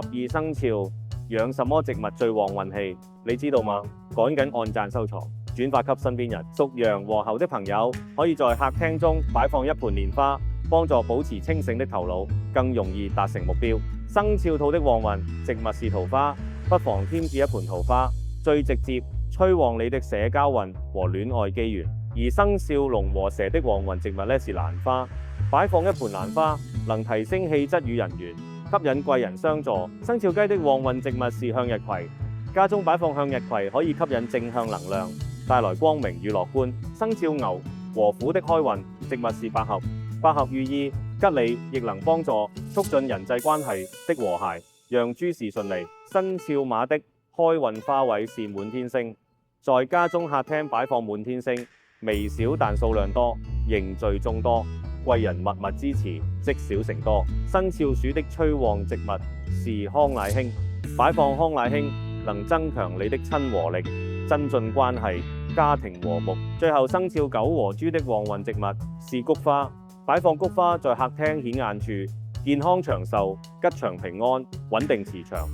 12生肖養什麼植物最旺運氣？你知道嗎？趕緊按讚收藏，轉發給身邊人。屬羊和猴的朋友可以在客廳中擺放一盆蓮花，幫助保持清醒的頭腦，更容易達成目標。生肖兔的旺運植物是桃花，不妨添置一盆桃花，最直接催旺你的社交運和戀愛機緣。而生肖龍和蛇的旺運植物是蘭花，擺放一盆蘭花能提升氣質與人緣，吸引貴人相助。生肖雞的旺運植物是向日葵，家中擺放向日葵可以吸引正向能量，帶來光明與樂觀。生肖牛和虎的開運植物是百合，百合寓意吉利，亦能幫助促進人際關係的和諧，讓諸事順利。生肖馬的開運花卉是滿天星，在家中客廳擺放滿天星，微小但數量多，凝聚眾多，貴人默默支持，積少成多。生肖鼠的催旺植物是康乃馨，擺放康乃馨能增強你的親和力，增進關係，家庭和睦。最後，生肖狗和豬的旺運植物是菊花，擺放菊花在客廳顯眼處，健康長壽，吉祥平安，穩定磁場。